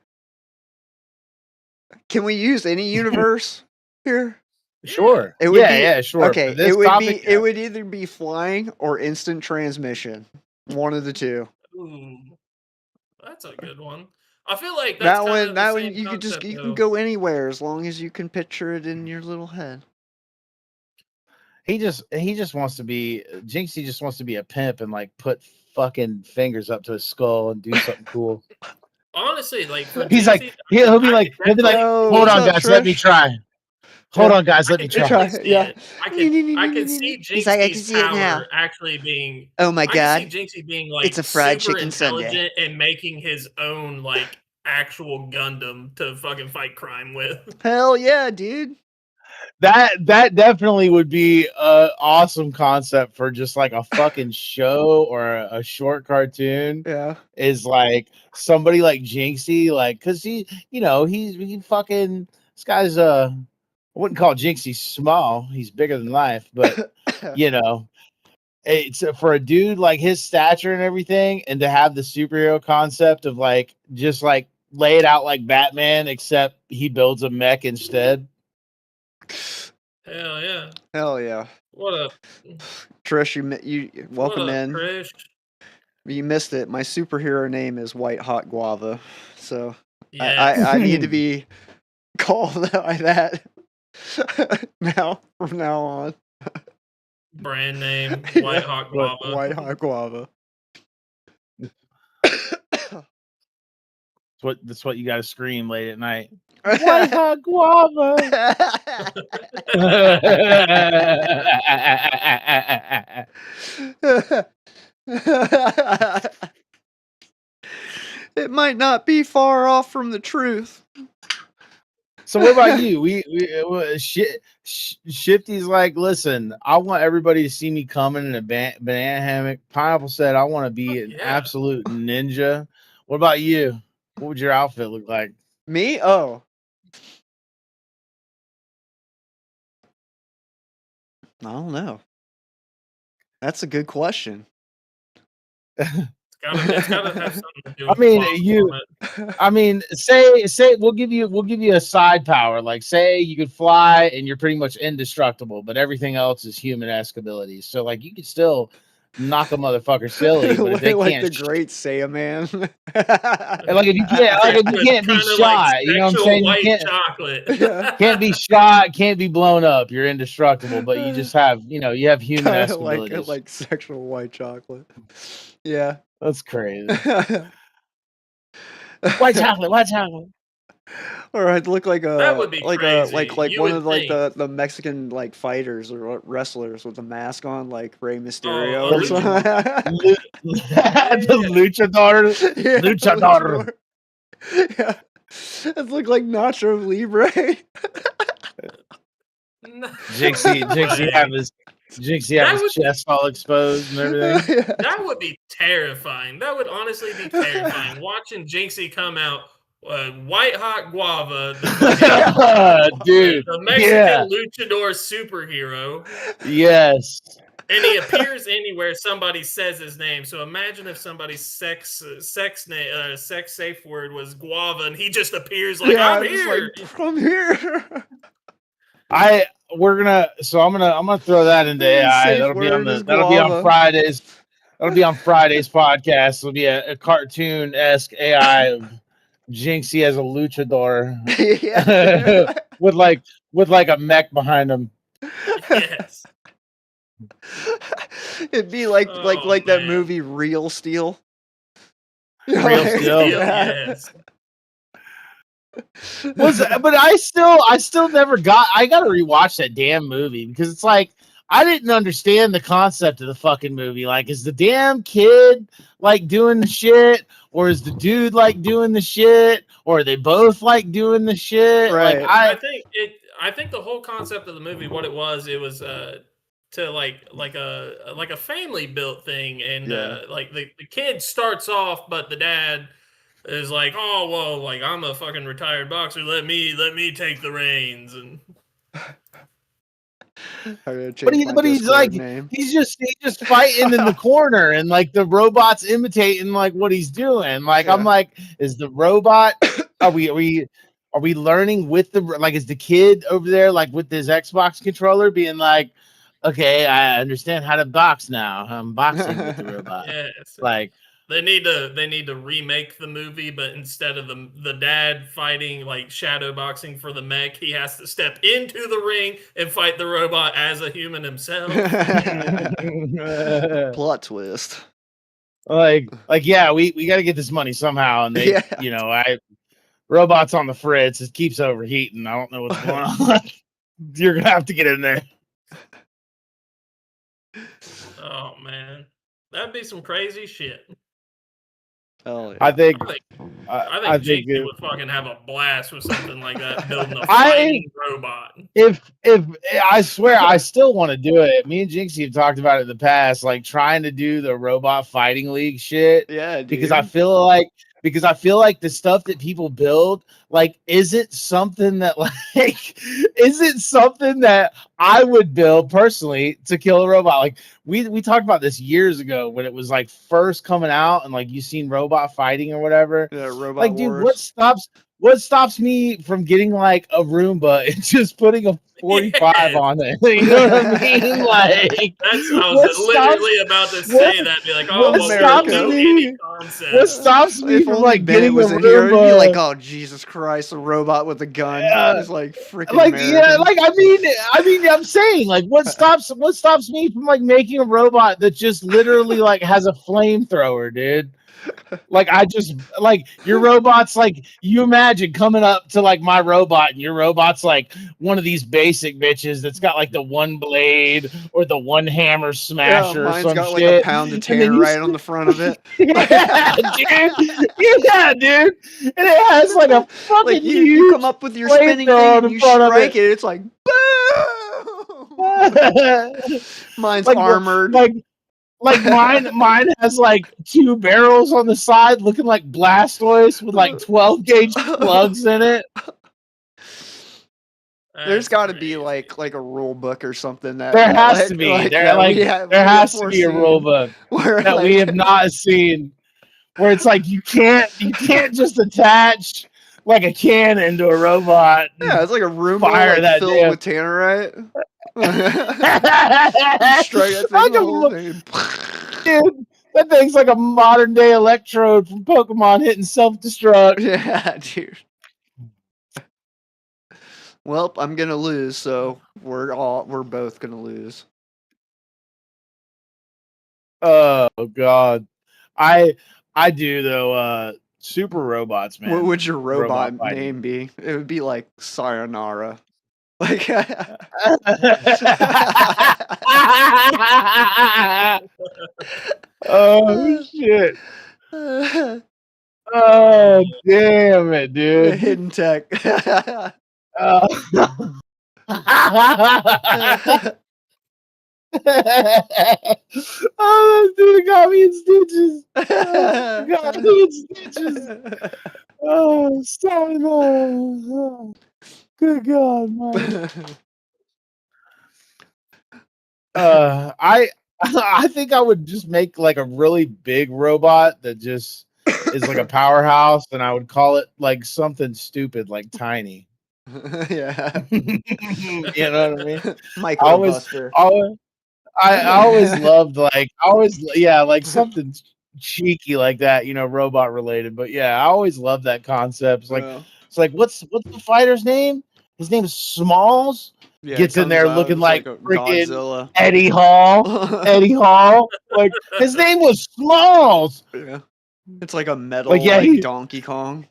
can we use any universe here? Sure. It would sure. Okay. It would either be flying or instant transmission. One of the two. Ooh, that's a good one. I feel like that one you can go anywhere as long as you can picture it in your little head. He just wants to be Jinxie. Just wants to be a pimp and like put fucking fingers up to his skull and do something cool. Honestly, like he's Jinxie, like he'll be like hold on guys, let me try. Hold on guys, let me try. Yeah, I can see Jinxie's power actually being. Oh my god! I can see Jinxie being like it's a fried super chicken intelligent sundae and making his own like actual Gundam to fucking fight crime with. Hell yeah, dude! That definitely would be an awesome concept for just like a fucking show or a short cartoon. Yeah, is like somebody like Jinxie, like because he fucking this guy's I wouldn't call Jinxie small. He's bigger than life, but it's for a dude like his stature and everything, and to have the superhero concept of like just like lay it out like Batman, except he builds a mech instead. Hell yeah! Hell yeah! What a Trish, you welcome in. Trish. You missed it. My superhero name is White Hot Guava, so yeah. I need to be called by that from now on. Brand name White Hot Guava. White Hot Guava. That's what you got to scream late at night. White Hot Guava. might not be far off from the truth. So what about you? Shifty's like, listen, I want everybody to see me coming in a banana hammock. Pineapple said, I want to be an absolute ninja. What about you? What would your outfit look like? Me? Oh. I don't know. That's a good question. It's gotta have something to do with I mean, say we'll give you a side power. Like, say you could fly and you're pretty much indestructible, but everything else is human-esque abilities. So like you could still knock a motherfucker silly, but if they like can't the great Saiyaman. and like if you can't be shot, you know what I'm saying? You can't be shot, can't be blown up. You're indestructible, but you just have you have human-esque abilities. Like sexual white chocolate. Yeah. That's crazy. White chocolate. Or I'd look like that would be crazy. like one of like the Mexican like fighters or wrestlers with a mask on, like Rey Mysterio or something. The luchador. Yeah, luchador. Yeah. It looked like Nacho Libre. Jinxie have his chest all exposed and everything. That would be terrifying. That would honestly be terrifying. Watching Jinxie come out, white hot guava, dude, the Mexican luchador superhero. Yes. And he appears anywhere somebody says his name. So imagine if somebody's sex safe word was guava, and he just appears like, I'm here. Like, I'm here. I'm gonna throw that into AI. That'll be on Fridays. That'll be on Friday's podcast. It'll be a cartoon-esque AI of Jinxie as a luchador. with like a mech behind him. Yes. It'd be like that movie Real Steel. Real Steel. Yes. But I still never I gotta rewatch that damn movie because it's like I didn't understand the concept of the fucking movie. Like, is the damn kid like doing the shit, or is the dude like doing the shit, or are they both like doing the shit? Right. Like, I think the whole concept of the movie, what it was to like a family built thing, and like the kid starts off, but the dad is like, oh well, like I'm a fucking retired boxer. Let me take the reins. And but he's like he's just fighting in the corner, and like the robot's imitating like what he's doing. Like I'm like, is the robot? Are we learning with the like? Is the kid over there like with his Xbox controller being like, okay, I understand how to box now. I'm boxing with the robot. Yes. Like. They need to remake the movie, but instead of the dad fighting like shadow boxing for the mech, he has to step into the ring and fight the robot as a human himself. Plot twist. Like yeah, we got to get this money somehow, and they, robots on the fritz. It keeps overheating. I don't know what's going on. You're gonna have to get in there. Oh man, that'd be some crazy shit. Oh, yeah. I think Jinxie would fucking have a blast with something like that, building a fighting robot. If I swear, I still want to do it. Me and Jinxie have talked about it in the past, like trying to do the robot fighting league shit. Yeah, dude. Because I feel like the stuff that people build like isn't something that I would build personally to kill a robot. Like we talked about this years ago when it was like first coming out, and like you seen robot fighting or whatever. Yeah, robot like, dude, wars. what stops me from getting like a Roomba and just putting a 45 on it? You know what I mean? Like, I was literally about to say that. Be like, oh, what stops me from like getting a Roomba? Here, you'd be like, oh Jesus Christ, a robot with a gun. It's like freaking. Like, American. yeah, like I mean, I'm saying, like, what stops me from like making a robot that just literally like has a flamethrower, dude? Like I just like your robot's like you imagine coming up to like my robot and your robot's like one of these basic bitches that's got like the one blade or the one hammer smasher or mine's some got shit. like a pound of tannerite on the front of it. Yeah, dude. And it has like a fucking Like you huge come up with your spinning thing and you strike it. It's like boom. Mine's like, armored. Like mine has like 2 barrels on the side looking like Blastoise with like 12 gauge plugs in it. There's got to be like a rule book or something that there has to be. There has to be a rule book that we have not seen where it's like you can't just attach like a cannon to a robot. Yeah, it's like a room fire that filled with tannerite. Strike that thing like the whole thing. Dude, that thing's like a modern day Electrode from Pokemon hitting self-destruct. Yeah, dude. Well, I'm gonna lose, so we're both gonna lose. Oh God, I do though. Super robots, man. What would your robot name be? It would be like Sayonara. Like oh shit. Oh damn it, dude. Hidden tech. Oh, dude, it got me in stitches. Oh, got me in stitches. Oh, stop it. Oh, good God, man. I think I would just make like a really big robot that just is like a powerhouse, and I would call it like something stupid like Tiny. Yeah. You know what I mean? Micro Buster. I always loved like something cheeky like that, you know, robot related. But yeah, I always loved that concept. It's like it's like what's the fighter's name? His name is Smalls. Yeah, gets in there looking like freaking Godzilla. Eddie Hall. Eddie Hall. Like his name was Smalls. Yeah. It's like a metal like Donkey Kong.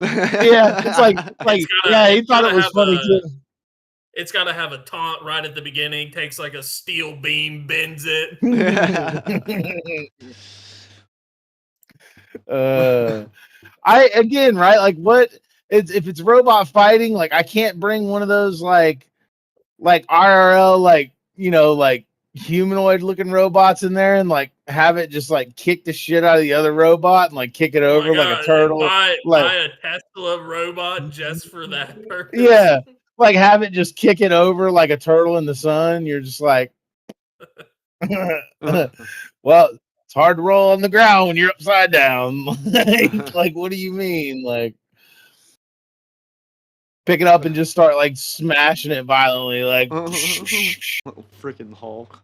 Yeah, it's like he thought it was funny too. It's got to have a taunt right at the beginning. Takes like a steel beam, bends it. If it's robot fighting, like I can't bring one of those like IRL like humanoid looking robots in there and like have it just like kick the shit out of the other robot and like kick it over like a turtle. Buy a Tesla robot just for that purpose. Yeah. Like have it just kick it over like a turtle in the sun. You're just like, well, it's hard to roll on the ground when you're upside down. Like, what do you mean? Like, pick it up and just start like smashing it violently, like freaking Hulk.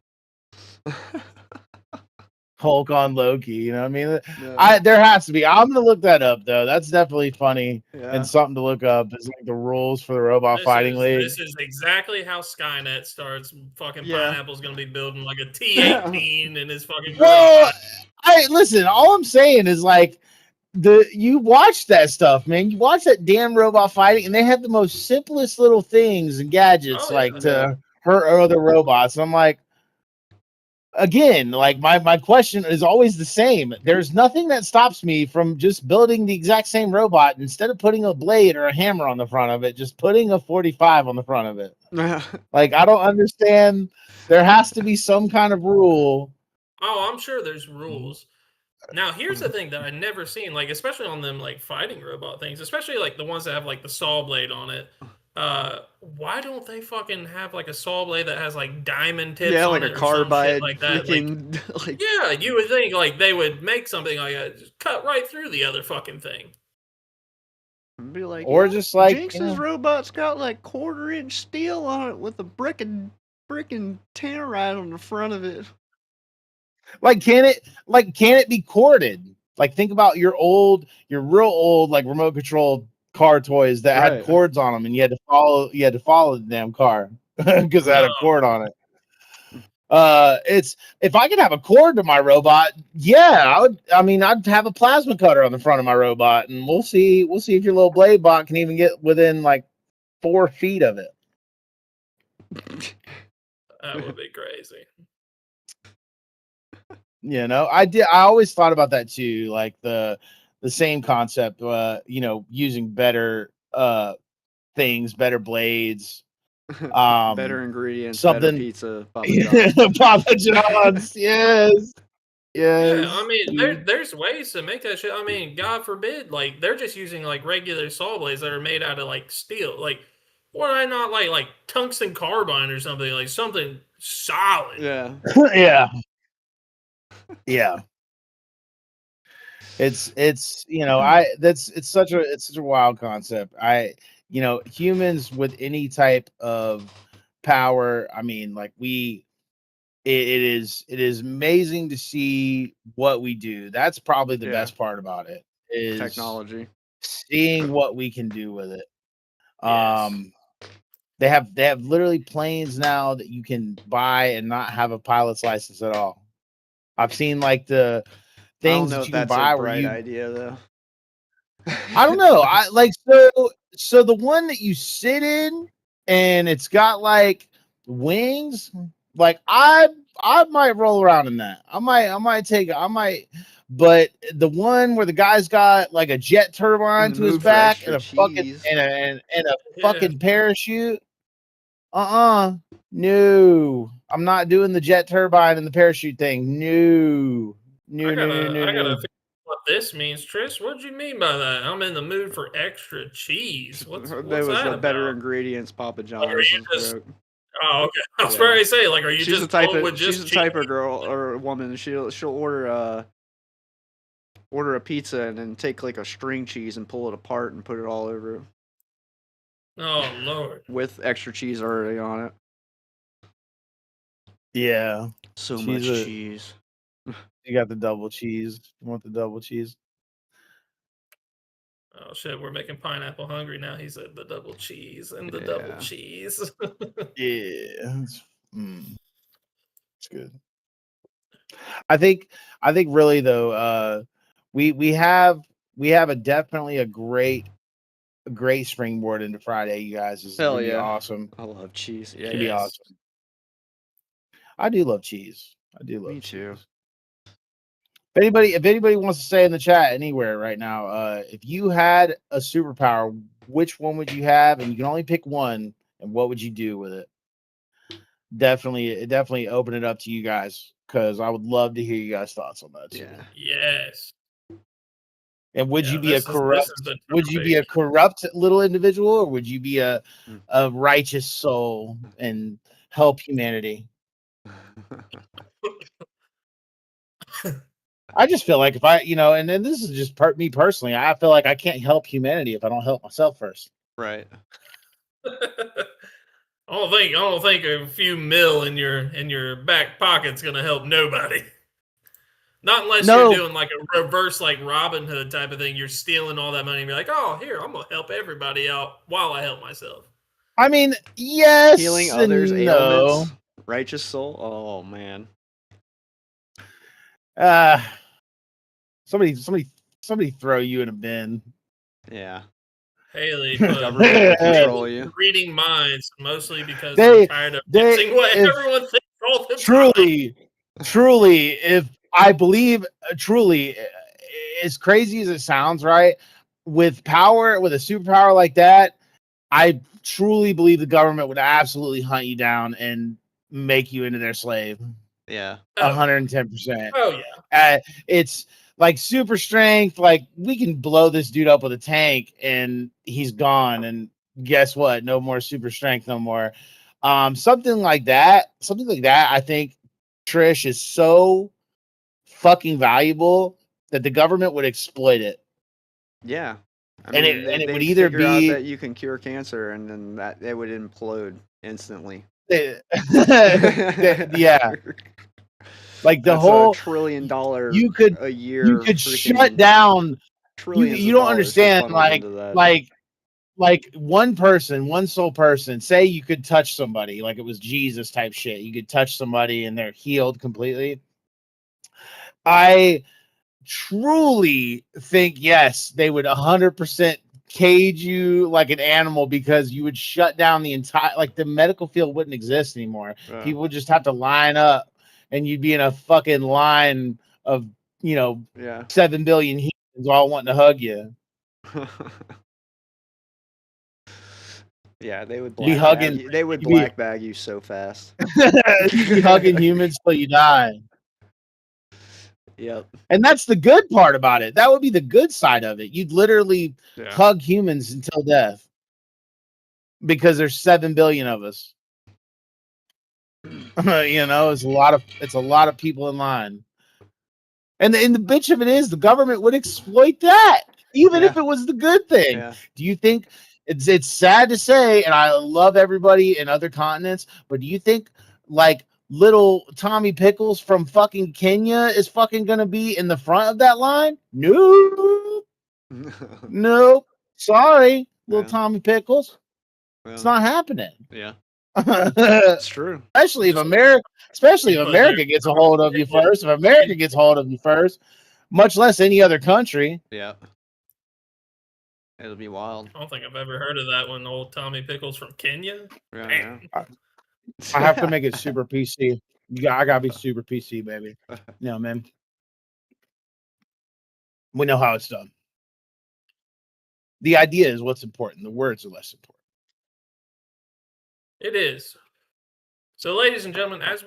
Hulk on Loki, you know what I mean? Yeah. There has to be. I'm gonna look that up though. That's definitely funny and something to look up. Is like the rules for the robot fighting league. This is exactly how Skynet starts. Fucking Pineapple's gonna be building like a T-18 in his fucking. Well, listen. All I'm saying is like you watch that stuff, man. You watch that damn robot fighting, and they have the most simplest little things and gadgets to hurt other robots. And I'm like. Again, like my question is always the same. There's nothing that stops me from just building the exact same robot instead of putting a blade or a hammer on the front of it, just putting a 45 on the front of it. Like I don't understand. There has to be some kind of rule. Oh, I'm sure there's rules. Now, here's the thing that I never seen, like especially on them like fighting robot things, especially like the ones that have like the saw blade on it. Why don't they fucking have like a saw blade that has like diamond tips? Yeah, on like it a carbide, like that. Like, yeah, you would think like they would make something like that, just cut right through the other fucking thing. Be like, or just like Jinx's robot's got like 1/4-inch steel on it with a frickin' tannerite on the front of it. Like, can it be corded? Like, think about your real old like remote control car toys that had cords on them, and you had to follow the damn car because it had a cord on it. It's if I could have a cord to my robot, yeah, I would. I mean, I'd have a plasma cutter on the front of my robot, and we'll see if your little blade bot can even get within like 4 feet of it. That would be crazy. You know, I always thought about that too, like the same concept. You know, using better things, better blades. Better ingredients, something better pizza, Papa John's. Papa John's, yes. Yeah, I mean, there's ways to make that shit. I mean, God forbid, like they're just using like regular saw blades that are made out of like steel. Like, why not like tungsten carbide or something, like something solid? Yeah, yeah. It's you know, it's such a wild concept. You know, humans with any type of power, I mean, like it is amazing to see what we do. That's probably the best part about it, is technology, seeing what we can do with it. Yes. They have literally planes now that you can buy and not have a pilot's license at all. I've seen like the things that you can buy a bright idea though. I don't know. I like so the one that you sit in and it's got like wings. Like I might roll around in that. I might. But the one where the guy's got like a jet turbine to his back and a fucking and a fucking parachute. No, I'm not doing the jet turbine and the parachute thing. No. I gotta figure out what this means, Trish. What do you mean by that? I'm in the mood for extra cheese. What's there was was that the about? better ingredients, Papa John's. Oh, okay. I was ready to say, like, are you she's just the type going of with just she's the type of girl or woman. She'll order a pizza and then take like a string cheese and pull it apart and put it all over it. Oh Lord. With extra cheese already on it. Yeah. So much cheese. You got the double cheese. You want the double cheese? Oh shit, we're making Pineapple hungry now. He said the double cheese and the double cheese. Yeah. It's good. I think really though, we have definitely a great springboard into Friday, you guys. It's gonna be awesome. I love cheese. Yeah, it's gonna be awesome. I do love cheese. Me too. If anybody wants to say in the chat anywhere right now, if you had a superpower, which one would you have? And you can only pick one, and what would you do with it? Definitely open it up to you guys, because I would love to hear you guys' thoughts on that too. Yeah. Yes. And would you be a corrupt little individual, or would you be a righteous soul and help humanity? I just feel like if I, and then this is just me personally, I feel like I can't help humanity if I don't help myself first. Right. I don't think a few mil in your back pocket's gonna help nobody. Not unless you're doing like a reverse, like Robin Hood type of thing. You're stealing all that money and be like, oh, here, I'm gonna help everybody out while I help myself. I mean, yes, healing others' ailments, righteous soul. Oh man. Somebody throw you in a bin. Yeah. Haley, control you. Reading minds mostly because I'm tired of guessing what everyone thinks all the time. Truly, if I believe as crazy as it sounds, right? With a superpower like that, I truly believe the government would absolutely hunt you down and make you into their slave. Yeah. 110%. Oh yeah. It's like super strength. Like we can blow this dude up with a tank and he's gone. And guess what? No more super strength, no more. Something like that. I think Trish is so fucking valuable that the government would exploit it. Yeah. It would either be that you can cure cancer, and then that it would implode instantly. Yeah. Like the whole $1 trillion a year. You could shut down. You don't understand. Like like one sole person, say you could touch somebody, like it was Jesus type shit. You could touch somebody and they're healed completely. I truly think, yes, they would 100% cage you like an animal, because you would shut down the entire, like the medical field wouldn't exist anymore. Yeah. People would just have to line up and you'd be in a fucking line of, 7 billion humans all wanting to hug you. Yeah, they would be hugging. you. They would black bag you so fast. You'd be hugging humans till you die. Yep. And that's the good part about it. That would be the good side of it. You'd literally hug humans until death, because there's 7 billion of us. It's a lot of people in line. And the bitch of it is, the government would exploit that, even if it was the good thing. Yeah. Do you think it's sad to say, and I love everybody in other continents, but do you think like little Tommy Pickles from fucking Kenya is fucking gonna be in the front of that line? Nope. Nope. Sorry, little Tommy Pickles. It's not happening. Yeah. It's true. Especially if America gets a hold of you first. If America gets a hold of you first, much less any other country. Yeah. It'll be wild. I don't think I've ever heard of that one. Old Tommy Pickles from Kenya. Yeah. I have to make it super PC. I gotta be super PC, baby. No, man. We know how it's done. The idea is what's important. The words are less important. It is. So, ladies and gentlemen, as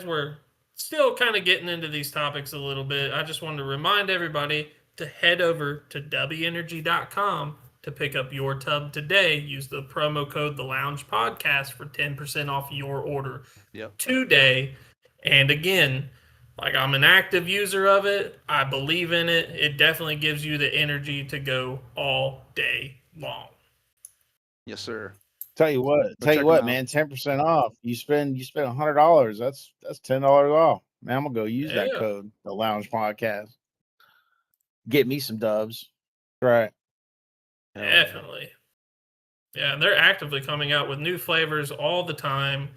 we're still kind of getting into these topics a little bit, I just wanted to remind everybody to head over to WEnergy.com to pick up your tub today. Use the promo code The Lounge Podcast for 10% off your order today. And again, like, I'm an active user of it. I believe in it. It definitely gives you the energy to go all day long. Yes, sir. Tell you what, man, 10% off. You spend $100. That's $10 off. Man, I'm gonna go use that code, The Lounge Podcast. Get me some dubs. Right. Definitely. Yeah, and they're actively coming out with new flavors all the time.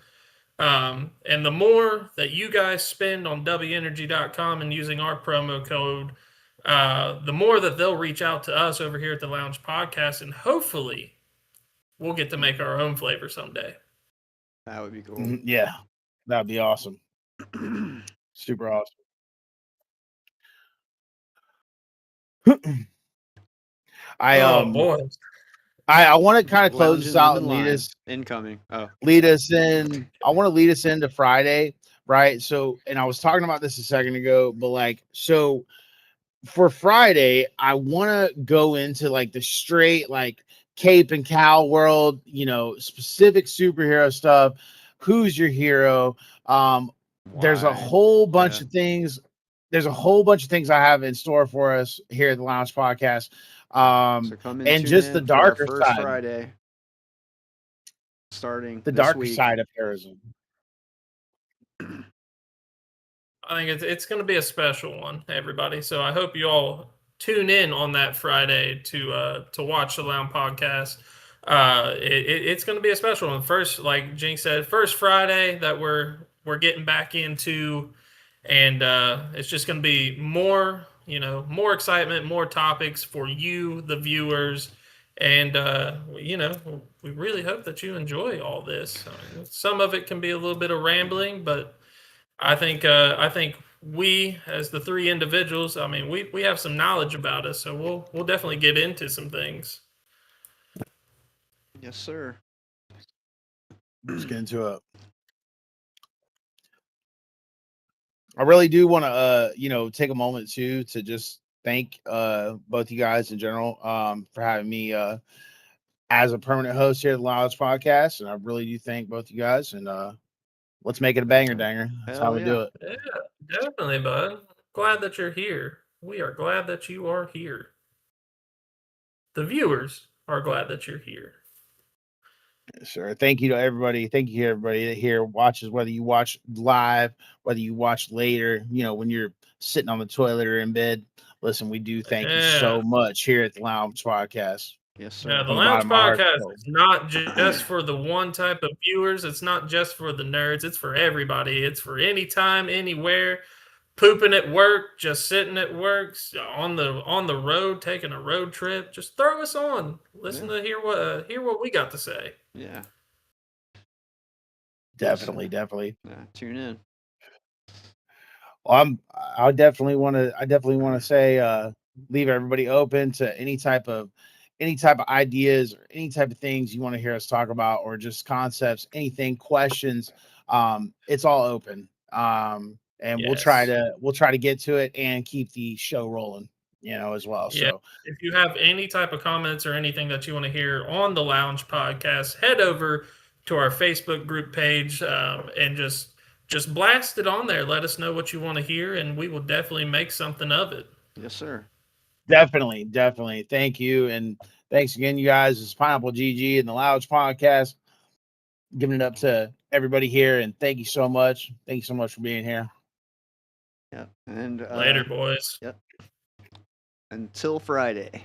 And the more that you guys spend on WEnergy.com and using our promo code, the more that they'll reach out to us over here at the Lounge Podcast, and hopefully we'll get to make our own flavor someday. That would be cool. Yeah, that would be awesome. Super awesome. Boy. I want to kind of close this out and lead us incoming. Lead us in. I want to lead us into Friday, right? So, and I was talking about this a second ago, but like, so for Friday, I want to go into like the straight like cape and cowl world, specific superhero stuff. Who's your hero? There's a whole bunch of things. There's a whole bunch of things I have in store for us here at the Lounge Podcast. And just the darker side. Friday, starting the darker side of heroism. I think it's going to be a special one, everybody. So I hope you all tune in on that Friday to watch the Lounge Podcast. It's going to be a special one. First, like Jinx said, first Friday that we're getting back into, and it's just going to be more excitement, more topics for you, the viewers, and we really hope that you enjoy all this. Some of it can be a little bit of rambling, but I think we, as the three individuals, I mean, we have some knowledge about us, so we'll definitely get into some things. Yes, sir. Let's get into it. I really do want to, take a moment to just thank both you guys in general for having me as a permanent host here at the Lounge Podcast, and I really do thank both you guys. And let's make it a banger danger. That's how we do it. Yeah, definitely, bud. Glad that you're here. We are glad that you are here. The viewers are glad that you're here. Sure. Thank you to everybody. Thank you to everybody that here watches, whether you watch live, whether you watch later, when you're sitting on the toilet or in bed. Listen, we do thank you so much here at the Lounge Podcast. Yes, sir. Yeah, the Lounge Podcast is not just for the one type of viewers. It's not just for the nerds. It's for everybody. It's for anytime, anywhere. Pooping at work, just sitting at work, on the road, taking a road trip. Just throw us on. Listen to hear what we got to say. Yeah. Definitely. Yeah, tune in. Well, I definitely want to say, leave everybody open to any type of ideas or any type of things you want to hear us talk about, or just concepts, anything, questions. It's all open. And we'll try to get to it and keep the show rolling, as well. Yeah. So if you have any type of comments or anything that you want to hear on the Lounge Podcast, head over to our Facebook group page and just blast it on there. Let us know what you want to hear, and we will definitely make something of it. Yes, sir. Definitely. Thank you. And thanks again, you guys. It's Pineapple GG and the Lounge Podcast. Giving it up to everybody here. And thank you so much. Thank you so much for being here. Yeah. And later, boys. Yep. Until Friday.